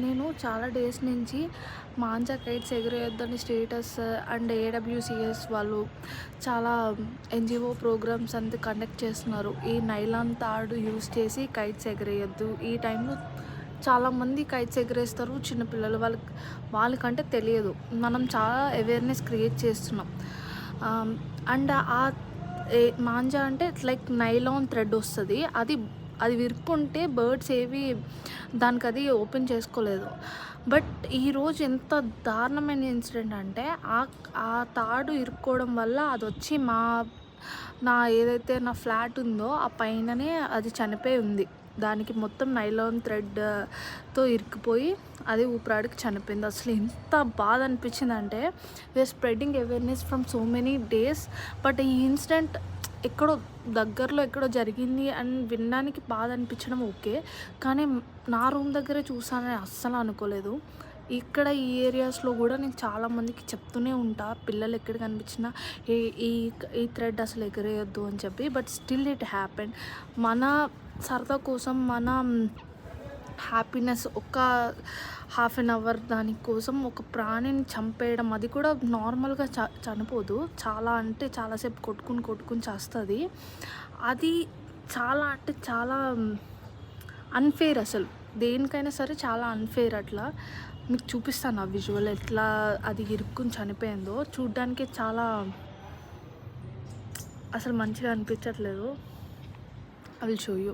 నేను చాలా డేస్ నుంచి మాంజా కైట్స్ ఎగరేయొద్దని స్టేటస్ అండ్ ఏడబ్ల్యూసిఎస్ వాళ్ళు చాలా ఎన్జిఓ ప్రోగ్రామ్స్ అంతా కండక్ట్ చేస్తున్నారు. ఈ నైలాన్ తాడు యూస్ చేసి కైట్స్ ఎగరేయొద్దు. ఈ టైంలో చాలామంది కైట్స్ ఎగరేస్తారు చిన్నపిల్లలు. వాళ్ళకంటే తెలియదు. మనం చాలా అవేర్నెస్ క్రియేట్ చేస్తున్నాం. అండ్ మాంజా అంటే లైక్ నైలాన్ థ్రెడ్ వస్తుంది. అది విరుపుంటే బర్డ్స్ ఏవి దానికది ఓపెన్ చేసుకోలేదు. బట్ ఈరోజు ఎంత దారుణమైన ఇన్సిడెంట్ అంటే ఆ ఆ తాడు ఇరుక్కోవడం వల్ల అదొచ్చి నా ఏదైతే నా ఫ్లాట్ ఉందో ఆ పైననే అది చనిపోయి ఉంది. దానికి మొత్తం నైలాన్ థ్రెడ్తో ఇరుక్కుపోయి అది ఊపిరాడికి చనిపోయింది. అసలు ఎంత బాధ అనిపించిందంటే we are spreading awareness from so many days. But ఈ ఇన్సిడెంట్ ఎక్కడో దగ్గరలో ఎక్కడో జరిగింది అని వినడానికి బాధ అనిపించడం ఓకే. కానీ నా రూమ్ దగ్గరే చూసానని అస్సలు అనుకోలేదు. ఇక్కడ ఈ ఏరియాస్లో కూడా నేను చాలామందికి చెప్తూనే ఉంటా, పిల్లలు ఎక్కడ కనిపించినా ఈ ఈ ఈ థ్రెడ్ అసలు ఎగరేయొద్దు అని చెప్పి. But still it happen. మన సరదా కోసం, మన హ్యాపీనెస్ ఒక హాఫ్ అన్ అవర్ దానికోసం ఒక ప్రాణిని చంపేయడం, అది కూడా నార్మల్గా చనిపోదు. చాలా అంటే చాలాసేపు కొట్టుకుని చేస్తుంది. అది చాలా అంటే చాలా అన్ఫేర్. అసలు దేనికైనా సరే చాలా అన్ఫేర్. అట్లా మీకు చూపిస్తాను ఆ విజువల్ ఎట్లా అది ఇరుక్కుని చనిపోయిందో. చూడ్డానికి చాలా అసలు మంచిగా అనిపించట్లేదు. I will show you.